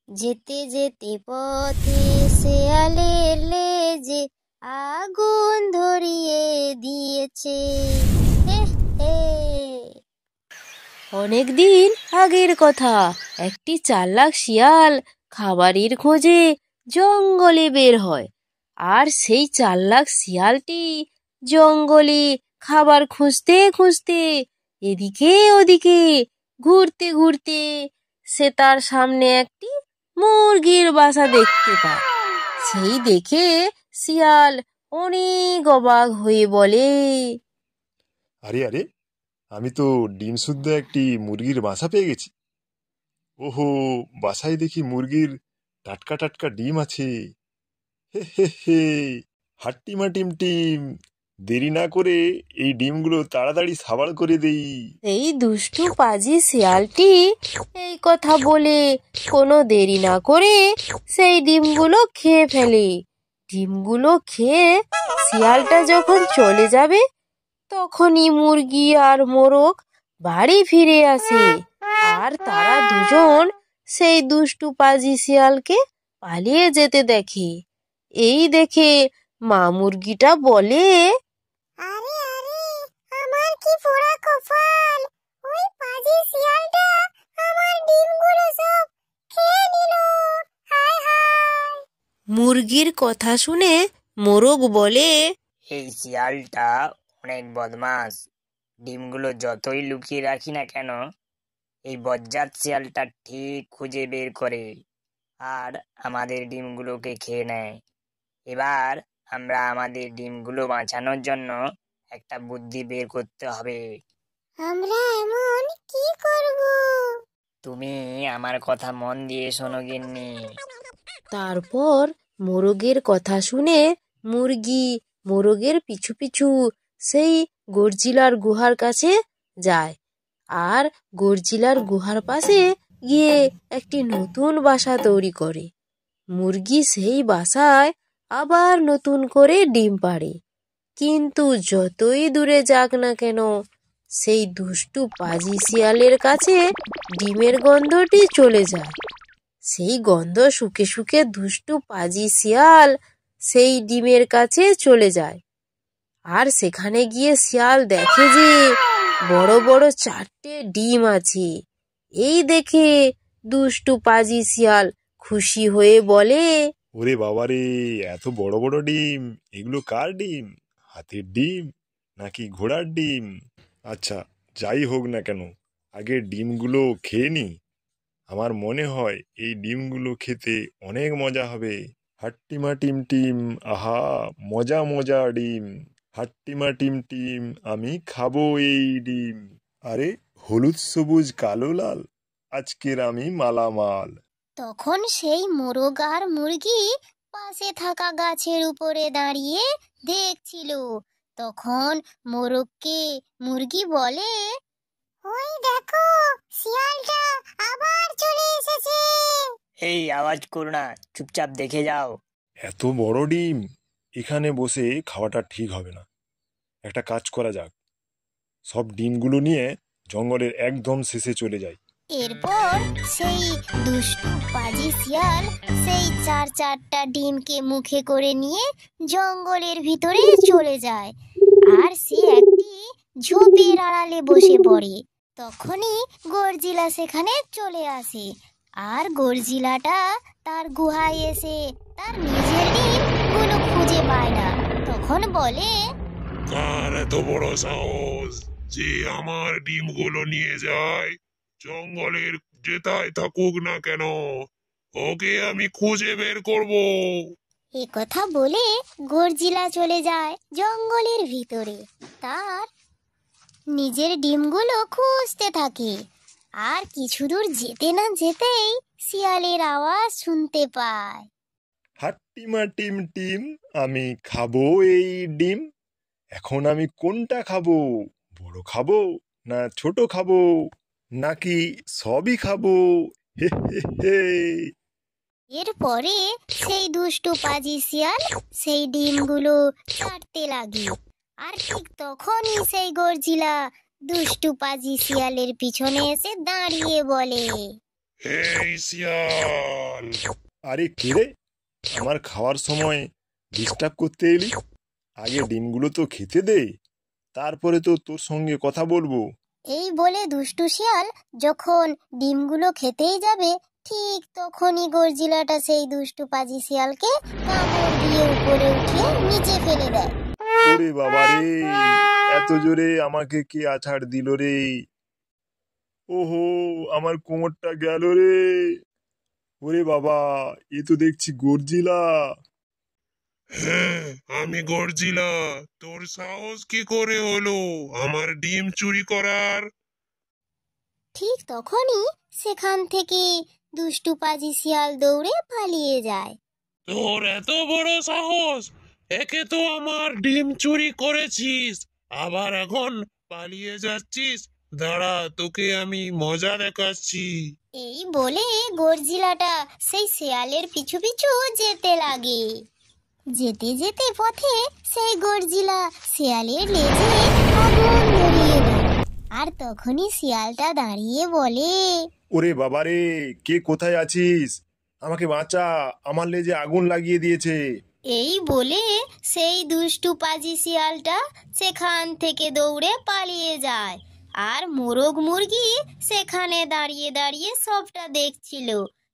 যেতে যেতে পথে শেয়ালের লেজে আগুন ধরিয়ে দিয়েছে। হে হে। অনেকদিন আগের কথা, একটি চালাক শিয়াল খাবারের খোঁজে জঙ্গলে বের হয়। আর সেই চালাক শিয়ালটি জঙ্গলে খাবার খুঁজতে খুঁজতে এদিকে ওদিকে ঘুরতে ঘুরতে সে তার সামনে একটি মুরগির বাসা দেখতে পায়। সেই দেখে শিয়াল অনেক অবাক হয়ে বলে, আরে আরে, আমি তো ডিম শুদ্ধ একটি মুরগির বাসা পেয়ে গেছি। ওহো, বাসায় দেখি মুরগির টাটকা টাটকা ডিম আছে। হে হে হে, হাট্টিমা টিম টিম, দেরি না করে এই ডিমগুলো তাড়াতাড়ি সাবাড় করে দেই। এই দুষ্টু পাজি শিয়ালটি এই কথা বলে কোনো দেরি না করে সেই ডিমগুলো খেয়ে ফেলে। ডিমগুলো খেয়ে শিয়ালটা যখন চলে যাবে তখনই মুরগি আর মোরগ বাড়ি ফিরে আসে। আর তারা দুজন সেই দুষ্টু পাজি শিয়ালকে পালিয়ে যেতে দেখে। এই দেখে মা মুরগিটা বলে, আরে আরে, আমার কি পোড়া কপাল! ওই পাজি শিয়ালটা আমার ডিমগুলো সব খেয়ে নিল। হায় হায়! মুরগির কথা শুনে মোরগ বলে, এই শিয়ালটা অনেক বদমাস। ডিমগুলো যতই লুকিয়ে রাখি না কেন, এই বজ্জাত শিয়ালটা ঠিক খুঁজে বের করে আর আমাদের ডিমগুলোকে খেয়ে নেয়। এবার আমরা আমাদের ডিমগুলো বাঁচানোর জন্য একটা বুদ্ধি বের করতে হবে। আমরা এমন কি করব? তুমি আমার কথা মন দিয়ে শোনো গিন্নি। তারপর মোরগের কথা শুনে মুরগি মোরগের পিছু পিছু সেই গর্জিলার গুহার কাছে যায়। আর গর্জিলার গুহার পাশে গিয়ে একটি নতুন বাসা তৈরি করে। মুরগি সেই বাসায় আবার নতুন করে ডিম পাড়ে। কিন্তু যতই দূরে যাক না কেন, সেই দুষ্টু পাজি শিয়ালের কাছে ডিমের গন্ধটি চলে যায়। সেই গন্ধ শুকে শুকে দুষ্টু পাজি শিয়াল সেই ডিমের কাছে চলে যায়। আর সেখানে গিয়ে শিয়াল দেখে যে বড় বড় 4টে ডিম আছে। এই দেখে দুষ্টু পাজি শিয়াল খুশি হয়ে বলে, ওরে বাবারে, এত বড় বড় ডিম! এগুলো কার ডিম? হাতির ডিম নাকি ঘোড়ার ডিম? আচ্ছা, যাই হোক না কেন, আগে ডিমগুলো খেয়ে নি। আমার মনে হয় এই ডিমগুলো খেতে অনেক মজা হবে। হাট্টিমা টিম টিম, আহা, মজা মজা ডিম! হাট্টিমা টিম টিম, আমি খাবো এই ডিম। আরে, হলুদ সবুজ কালো লাল, আজকের আমি মালামাল। তখন সেই মোরগ আর মুরগি পাশে থাকা গাছের উপরে দাঁড়িয়ে দেখছিল। তখন মোরগকে মুরগি বলে, ওই দেখো, শিয়ালটা আবার চলে এসেছে। এই আওয়াজ করো না, চুপচাপ দেখে যাও। এত বড় ডিম এখানে বসে খাওয়াটা ঠিক হবে না। একটা কাজ করা যাক, সব ডিমগুলো নিয়ে জঙ্গলের একদম শেষে চলে যাই। এরপর সেই দুষ্টু পাজি শিয়াল সেই চারটা ডিমকে মুখে করে নিয়ে জঙ্গলের ভিতরে চলে যায়। আর সে একটি ঝোপের আড়ালে বসে পড়ে। তখনই গর্জিলা সেখানে চলে আসে। আর গর্জিলাটা তার গুহায় এসে তার নিজের ডিমগুলো খুঁজে পায় না। তখন বলে, কার এত বড় সাহস যে আমার ডিমগুলো নিয়ে যায়? জঙ্গলের যেতায় থাকুক না কেন, ওকে আমি খুঁজে বের করব। এ কথা বলে গর্জিলা চলে যায় জঙ্গলের ভিতরে। তার নিজের ডিমগুলো খুঁজতে থাকে। আর কিছু দূর যেতে না যেতেই শিয়ালের আওয়াজ শুনতে পায়, হাট্টিমা টিম টিম, আমি খাবো এই ডিম। এখন আমি কোনটা খাবো? বড় খাবো না ছোট খাবো, নাকি সবই খাবো? হে হে হে। এরপরে সেই দুষ্টু পাজি শিয়াল সেই ডিমগুলো ছাড়তে লাগে। আর ঠিক তখনই সেই গর্জিলা দুষ্টু পাজি শিয়ালের পিছনে এসে দাঁড়িয়ে বলে, এই শিয়াল, আরে কে রে, আমার খাওয়ার সময় ডিস্টার্ব করতে এলি? আগে ডিমগুলো তো খেতে দে, তারপরে তো তোর সঙ্গে কথা বলবো। এই বলে দুষ্টু শিয়াল যখন ডিমগুলো খেতেই যাবে, ঠিক তখনই গর্জিলাটা সেই দুষ্টু পাজি শিয়ালকে কামড় দিয়ে উপরে উঠিয়ে নিচে ফেলে দেয়। ওরে বাবা রে, এত জোরে আমাকে কে আছাড় দিল রে! ওহো, আমার কোমরটা গেল রে! ওরে বাবা, এ তো দেখছি গর্জিলা। হ্যাঁ আমি গর্জিলা। তোর সাহস কি করে হলো আমার ডিম চুরি করার? ঠিক তখনই সেখান থেকে দুষ্টু পাজি শিয়াল দৌড়ে পালিয়ে যায়। তোর এত বড় সাহস! একে তো আমার ডিম চুরি করেছিস, আবার এখন পালিয়ে যাচ্ছিস। দাঁড়া, তোকে আমি মজা দেখাচ্ছি। এই বলে গর্জিলাটা সেই শেয়ালের পিছু পিছু যেতে লাগে। যেতে যেতে পথে সেই গর্জিলা শেয়ালের লেজে আগুন ধরিয়ে দেয়। আর তখনই শিয়ালটা দাঁড়িয়ে বলে, ওরে বাবা রে, কে কোথায় আছিস? আমাকে বাঁচা, আমার লেজে আগুন লাগিয়ে দিয়েছে। এই বলে সেই দুষ্টু পাজি শিয়ালটা সেখান থেকে দৌড়ে পালিয়ে যায়। আর মোরগ মুরগি সেখানে দাঁড়িয়ে দাঁড়িয়ে সবটা দেখছিল।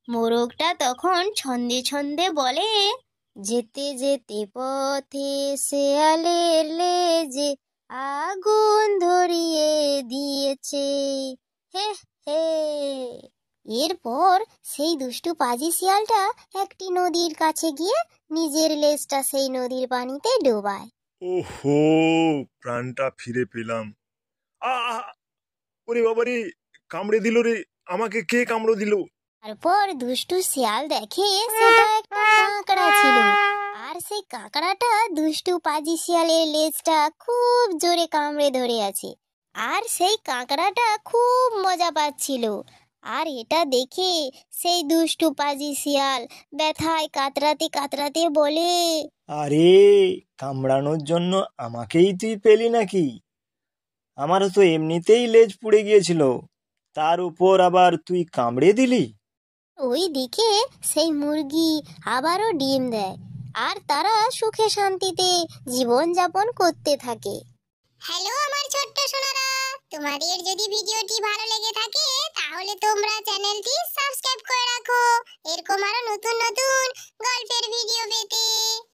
মোরগটা তখন ছন্দে ছন্দে বলে, যেতে যেতে পথে শেয়ালের লেজে আগুন ধরিয়ে দিয়েছে, হে হে। এরপর সেই দুষ্টু পাজি শিয়ালটা একটি নদীর কাছে গিয়ে নিজের লেজটা সেই নদীর পানিতে ডোবায়। ওহো, প্রাণটা ফিরে পেলাম। আ আ, ওরে বাবা রে, কামড়ে দিল রে! আমাকে কে কামড়ে দিল? তারপর দুষ্টু শিয়াল দেখে সেটা একটা কাঁকড়া ছিল। আর সেই কাঁকড়াটা দুষ্টু পাজি শিয়ালের লেজটা খুব জোরে কামড়ে ধরে আছে। আর সেই কাঁকড়াটা খুব মজা পাচ্ছিল। আর এটা দেখে সেই দুষ্টু পাজি শিয়াল ব্যথায় কাতরাতে কাতরাতে বলে, আরে, কামড়ানোর জন্য আমাকেই তুই পেলি নাকি? আমারও তো এমনিতেই লেজ পুড়ে গিয়েছিল, তার উপর আবার তুই কামড়ে দিলি। ওই দিকে সেই মুরগি আবারও ডিম দেয়। আর তারা সুখে শান্তিতে জীবন যাপন করতে থাকে। হ্যালো আমার ছোট্ট সোনারা, তোমাদের যদি ভিডিওটি ভালো লেগে থাকে তাহলে তোমরা চ্যানেলটি সাবস্ক্রাইব করে রাখো এরকম আরো নতুন নতুন গল্পের ভিডিও পেতে।